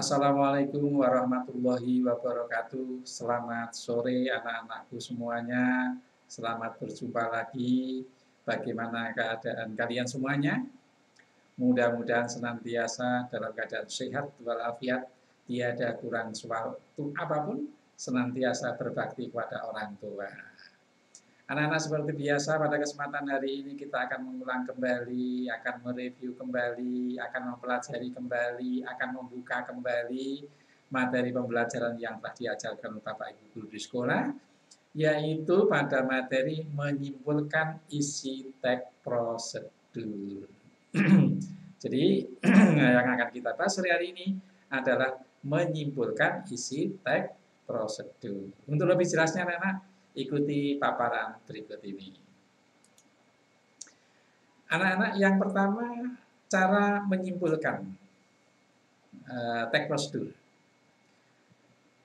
Assalamualaikum warahmatullahi wabarakatuh. Selamat sore anak-anakku semuanya. Selamat berjumpa lagi. Bagaimana keadaan kalian semuanya? Mudah-mudahan senantiasa dalam keadaan sehat walafiat, tiada kurang suatu apapun, senantiasa berbakti kepada orang tua. Anak-anak, seperti biasa pada kesempatan hari ini kita akan mengulang kembali, akan mereview kembali, akan mempelajari kembali, akan membuka kembali materi pembelajaran yang telah diajarkan Bapak Ibu guru di sekolah, yaitu pada materi menyimpulkan isi teks prosedur. Jadi yang akan kita bahas hari ini adalah menyimpulkan isi teks prosedur. Untuk lebih jelasnya anak-anak, ikuti paparan berikut ini. Anak-anak, yang pertama, cara menyimpulkan teks prosedur.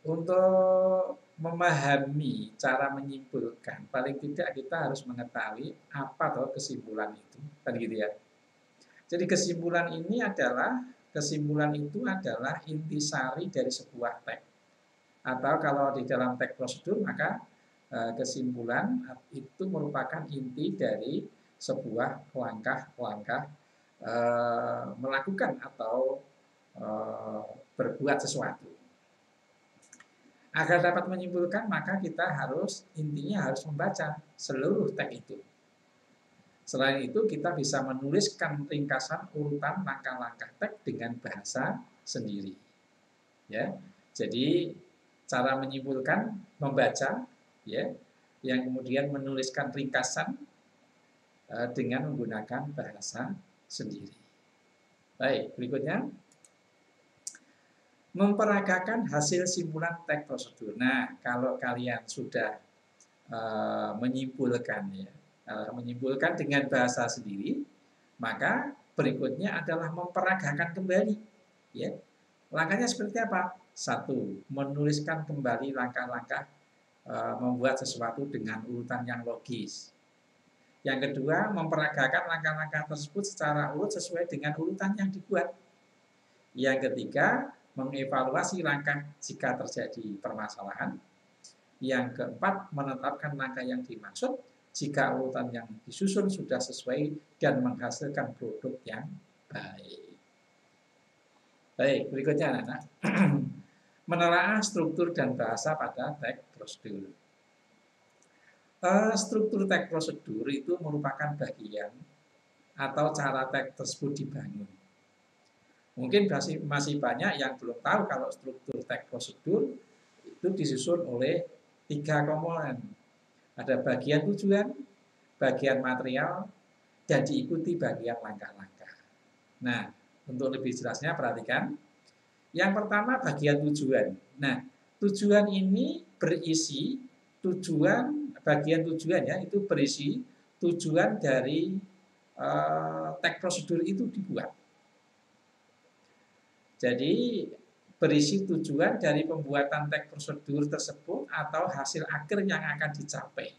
Untuk memahami cara menyimpulkan, paling tidak kita harus mengetahui apa atau kesimpulan itu, kan gitu ya. Jadi kesimpulan itu adalah intisari dari sebuah teks. Atau kalau di dalam teks prosedur, maka kesimpulan itu merupakan inti dari sebuah langkah-langkah melakukan atau berbuat sesuatu. Agar dapat menyimpulkan, maka kita intinya harus membaca seluruh teks itu. Selain itu, kita bisa menuliskan ringkasan urutan langkah-langkah teks dengan bahasa sendiri. Ya, jadi cara menyimpulkan membaca, ya, yang kemudian menuliskan ringkasan dengan menggunakan bahasa sendiri. Baik, berikutnya memperagakan hasil simpulan teks prosedur. Nah, kalau kalian sudah menyimpulkan dengan bahasa sendiri, maka berikutnya adalah memperagakan kembali. Ya, langkahnya seperti apa? 1. Menuliskan kembali langkah-langkah membuat sesuatu dengan urutan yang logis. Yang kedua, memperagakan langkah-langkah tersebut secara urut sesuai dengan urutan yang dibuat. Yang ketiga, mengevaluasi langkah jika terjadi permasalahan. Yang keempat, menetapkan langkah yang dimaksud jika urutan yang disusun sudah sesuai dan menghasilkan produk yang baik. Baik, berikutnya anak-anak. Menelaah struktur dan bahasa pada teks prosedur. Struktur teks prosedur itu merupakan bagian atau cara teks tersebut dibangun. Mungkin masih banyak yang belum tahu kalau struktur teks prosedur itu disusun oleh 3 komponen. Ada bagian tujuan, bagian material, dan diikuti bagian langkah-langkah. Nah, untuk lebih jelasnya perhatikan. Yang pertama, bagian tujuan. Nah, tujuan ini berisi bagian tujuan ya, itu berisi tujuan dari teks prosedur itu dibuat. Jadi berisi tujuan dari pembuatan teks prosedur tersebut atau hasil akhir yang akan dicapai.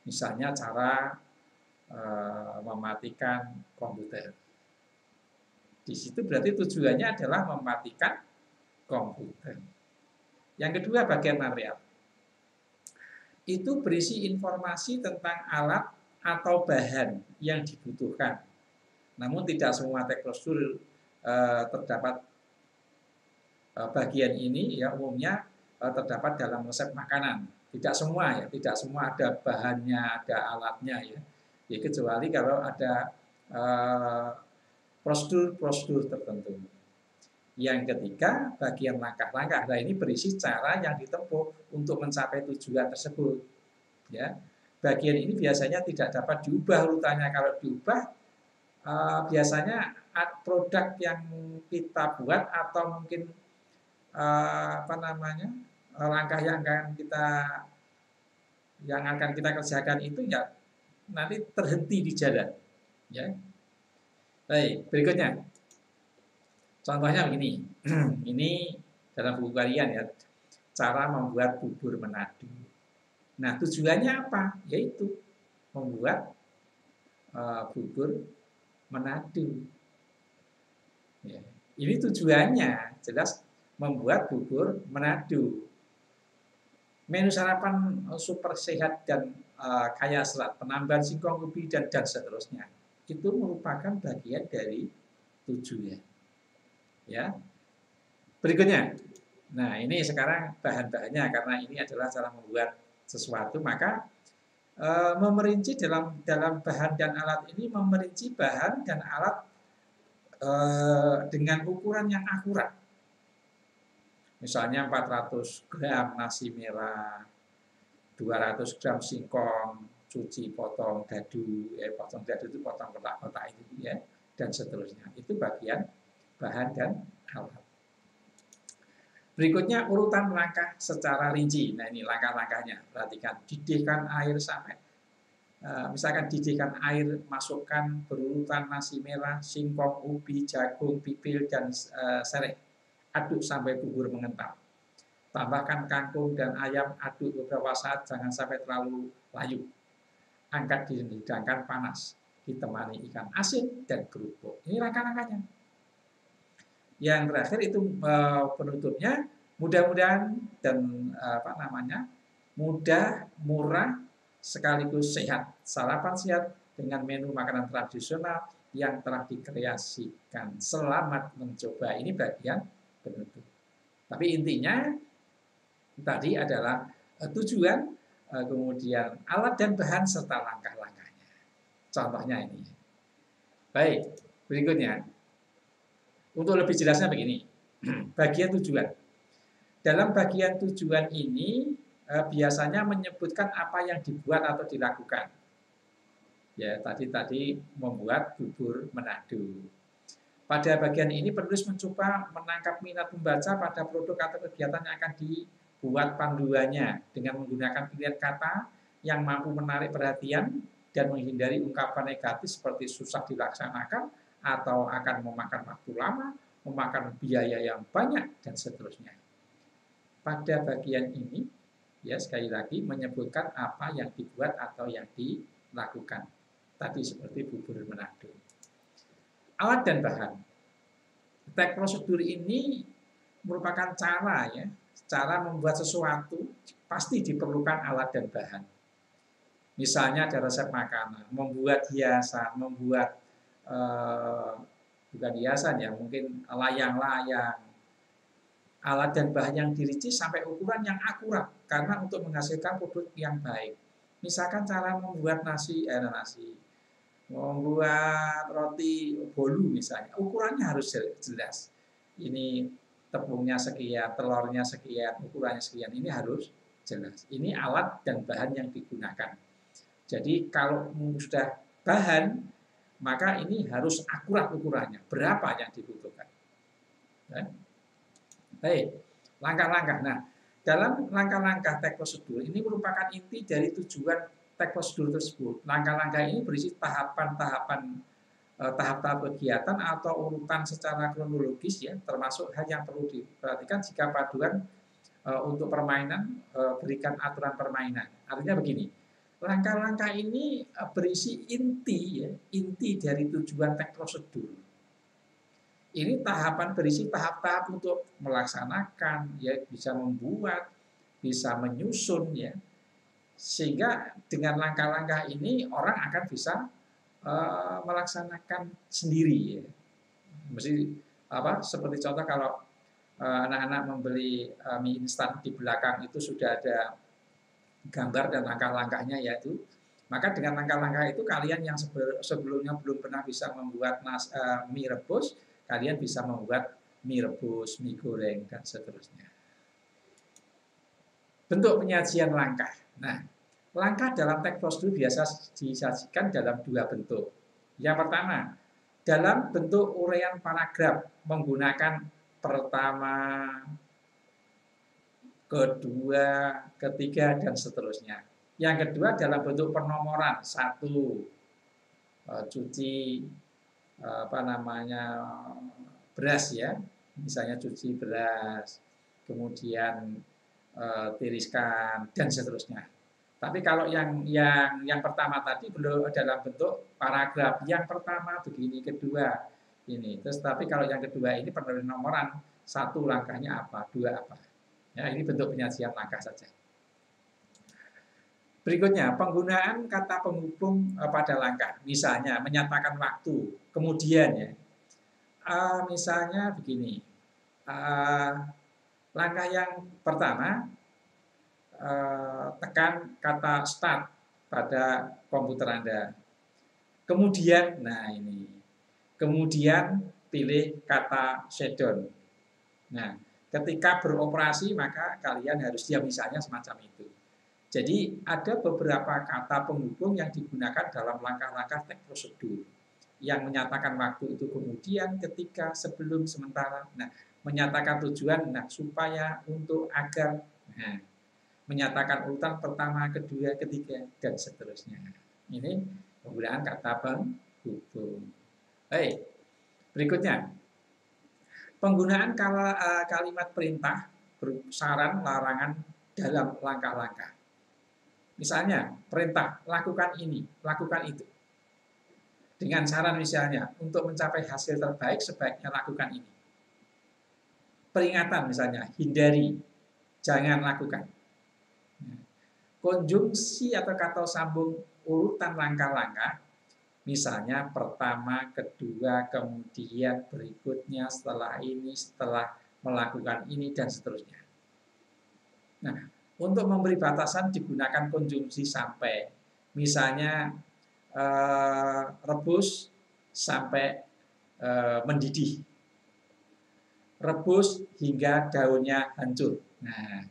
Misalnya cara mematikan komputer. Di situ berarti tujuannya adalah mematikan komputer. Yang kedua, bagian material. Itu berisi informasi tentang alat atau bahan yang dibutuhkan. Namun tidak semua teks prosedur terdapat bagian ini, ya umumnya terdapat dalam resep makanan. Tidak semua ya, tidak semua ada bahannya, ada alatnya ya. Ya kecuali kalau ada prosedur-prosedur tertentu. Yang ketiga, bagian langkah-langkah. Nah, ini berisi cara yang ditempuh untuk mencapai tujuan tersebut. Ya, bagian ini biasanya tidak dapat diubah urutannya. Kalau diubah, biasanya produk yang kita buat atau mungkin langkah yang akan kita kerjakan itu ya nanti terhenti di jalan. Ya. Baik, berikutnya. Contohnya begini. Ini dalam buku kalian ya, cara membuat bubur menado. Nah, tujuannya apa? Yaitu membuat bubur menado. Ya. Ini tujuannya jelas membuat bubur Manado. Menu sarapan super sehat dan kaya serat, penambahan singkong ubi dan seterusnya. Itu merupakan bagian dari tujuan. Ya. Berikutnya. Nah, ini sekarang bahan-bahannya karena ini adalah cara membuat sesuatu, maka memerinci dalam bahan dan alat ini memerinci bahan dan alat dengan ukuran yang akurat. Misalnya 400 gram nasi merah, 200 gram singkong, cuci potong dadu, potong dadu itu potong kotak-kotak itu ya, dan seterusnya. Itu bagian bahan dan alat. Berikutnya urutan langkah secara rinci. Nah ini langkah-langkahnya. Perhatikan, didihkan air sampai misalkan didihkan air, masukkan berurutan nasi merah, singkong, ubi, jagung, pipil, dan sereh. Aduk sampai bubur mengental. Tambahkan kangkung dan ayam, aduk beberapa saat, jangan sampai terlalu layu. Angkat dihidangkan panas, ditemani ikan asin dan kerupuk. Ini langkah-langkahnya. Yang terakhir itu penutupnya, mudah-mudahan dan mudah, murah, sekaligus sehat. Sarapan sehat dengan menu makanan tradisional yang telah dikreasikan. Selamat mencoba. Ini bagian penutup. Tapi intinya tadi adalah tujuan, kemudian alat dan bahan serta langkah-langkahnya. Contohnya ini. Baik, berikutnya. Untuk lebih jelasnya begini. Bagian tujuan. Dalam bagian tujuan ini biasanya menyebutkan apa yang dibuat atau dilakukan. Ya, tadi membuat bubur Manado. Pada bagian ini penulis mencoba menangkap minat pembaca pada produk atau kegiatan yang akan dibuat panduannya dengan menggunakan pilihan kata yang mampu menarik perhatian dan menghindari ungkapan negatif seperti susah dilaksanakan atau akan memakan waktu lama, memakan biaya yang banyak, dan seterusnya. Pada bagian ini, ya sekali lagi menyebutkan apa yang dibuat atau yang dilakukan. Tadi seperti bubur Manado. Alat dan bahan. Teks prosedur ini merupakan cara membuat sesuatu pasti diperlukan alat dan bahan. Misalnya ada resep makanan, membuat hiasan, membuat bukan hiasan ya, mungkin layang-layang. Alat dan bahan yang dirinci sampai ukuran yang akurat karena untuk menghasilkan produk yang baik. Misalkan cara membuat membuat roti bolu misalnya, ukurannya harus jelas. Ini tepungnya sekian, telurnya sekian, ukurannya sekian, ini harus jelas. Ini alat dan bahan yang digunakan. Jadi kalau sudah bahan, maka ini harus akurat ukurannya, berapa yang dibutuhkan. Baik, langkah-langkah. Nah, dalam langkah-langkah teks prosedur ini merupakan inti dari tujuan teks prosedur tersebut. Langkah-langkah ini berisi tahapan-tahapan tahap-tahap kegiatan atau urutan secara kronologis ya, termasuk hal yang perlu diperhatikan jika paduan untuk permainan berikan aturan permainan. Artinya begini, langkah-langkah ini berisi inti dari tujuan teks prosedur. Ini tahapan berisi tahap-tahap untuk melaksanakan, ya bisa membuat, bisa menyusun ya. Sehingga dengan langkah-langkah ini orang akan bisa melaksanakan sendiri ya. Seperti contoh kalau anak-anak membeli mie instan di belakang itu sudah ada gambar dan langkah-langkahnya yaitu. Maka dengan langkah-langkah itu kalian yang sebelumnya belum pernah bisa membuat mie rebus, kalian bisa membuat mie rebus, mie goreng, dan seterusnya. Bentuk penyajian langkah. Nah, langkah dalam teks prosedur biasa disajikan dalam dua bentuk. Yang pertama, dalam bentuk uraian paragraf menggunakan pertama, kedua, ketiga, dan seterusnya. Yang kedua dalam bentuk penomoran, 1, cuci beras ya, misalnya cuci beras, kemudian tiriskan dan seterusnya. Tapi kalau yang pertama tadi belum dalam bentuk paragraf, yang pertama begini, kedua ini. Terus tapi kalau yang kedua ini penomoran, satu langkahnya apa, dua apa. Ya, ini bentuk penyajian langkah saja. Berikutnya, penggunaan kata penghubung pada langkah. Misalnya, menyatakan waktu. Kemudian ya, misalnya begini. Langkah yang pertama, tekan kata start pada komputer Anda. Kemudian, nah ini. Kemudian pilih kata shutdown. Nah, ketika beroperasi maka kalian harus diam, misalnya semacam itu. Jadi ada beberapa kata penghubung yang digunakan dalam langkah-langkah teks prosedur yang menyatakan waktu itu kemudian, ketika, sebelum, sementara. Nah, menyatakan tujuan, nah supaya, untuk, agar. Nah, menyatakan urutan pertama, kedua, ketiga, dan seterusnya. Ini penggunaan kata penghubung. Baik, berikutnya. Penggunaan kalimat perintah, saran, larangan dalam langkah-langkah. Misalnya, perintah, lakukan ini, lakukan itu. Dengan saran misalnya, untuk mencapai hasil terbaik, sebaiknya lakukan ini. Peringatan misalnya, hindari, jangan lakukan. Konjungsi atau kata sambung urutan langkah-langkah, misalnya pertama, kedua, kemudian, berikutnya, setelah ini, setelah melakukan ini, dan seterusnya. Nah, untuk memberi batasan digunakan konjungsi sampai. Misalnya rebus sampai mendidih. Rebus hingga daunnya hancur. Nah,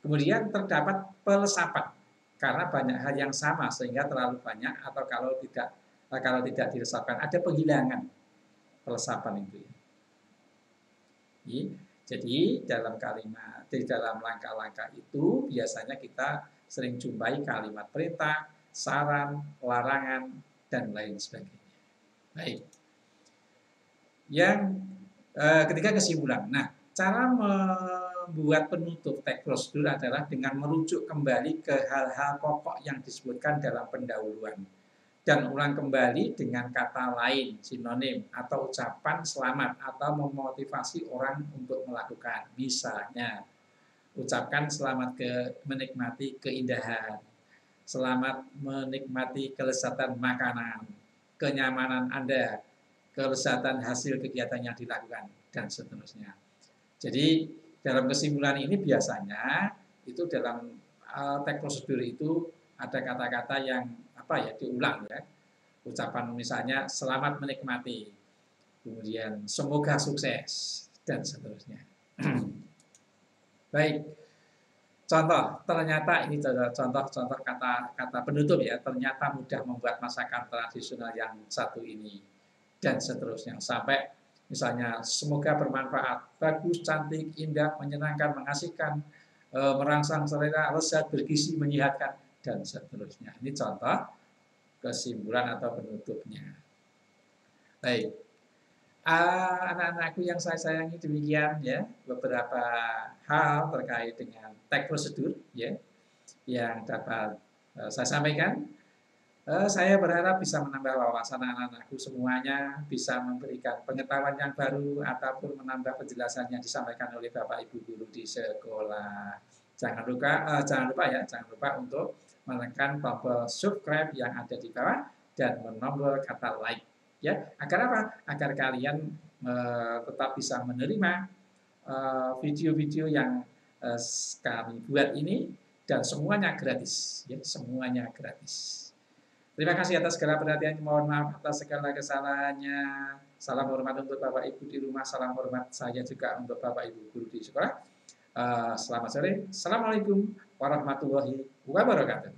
kemudian terdapat pelesapan karena banyak hal yang sama sehingga terlalu banyak, atau kalau tidak diresapkan ada penghilangan pelesapan itu. Jadi dalam kalimat, di dalam langkah-langkah itu biasanya kita sering jumpai kalimat perintah, saran, larangan, dan lain sebagainya. Baik. Yang ketiga, kesimpulan. Nah, cara membuat penutup teks prosedur adalah dengan merujuk kembali ke hal-hal pokok yang disebutkan dalam pendahuluan. Dan ulang kembali dengan kata lain, sinonim, atau ucapan selamat, atau memotivasi orang untuk melakukan. Misalnya, ucapkan selamat menikmati keindahan, selamat menikmati kelezatan makanan, kenyamanan Anda, kelezatan hasil kegiatan yang dilakukan, dan seterusnya. Jadi, dalam kesimpulan ini biasanya, itu dalam teks prosedur itu ada kata-kata yang diulang ya. Ucapan misalnya selamat menikmati, kemudian semoga sukses, dan seterusnya. Baik, contoh, ternyata ini contoh kata penutup ya, ternyata mudah membuat masakan tradisional yang satu ini, dan seterusnya. Sampai misalnya semoga bermanfaat, bagus, cantik, indah, menyenangkan, mengasihkan, merangsang selera, lezat, bergizi, menyehatkan, dan seterusnya. Ini contoh kesimpulan atau penutupnya. Baik, anak-anakku yang saya sayangi, demikian ya beberapa hal terkait dengan teks prosedur ya yang dapat saya sampaikan. Saya berharap bisa menambah wawasan anak-anakku semuanya, bisa memberikan pengetahuan yang baru ataupun menambah penjelasan yang disampaikan oleh Bapak Ibu guru di sekolah. Jangan lupa untuk menekan tombol subscribe yang ada di bawah dan menombol kata like ya. Agar apa? Agar kalian tetap bisa menerima video-video yang kami buat ini, dan semuanya gratis ya, semuanya gratis. Terima kasih atas segala perhatiannya, mohon maaf atas segala kesalahannya. Salam hormat untuk Bapak Ibu di rumah, salam hormat saya juga untuk Bapak Ibu guru di sekolah. Selamat sore. Assalamualaikum warahmatullahi wabarakatuh.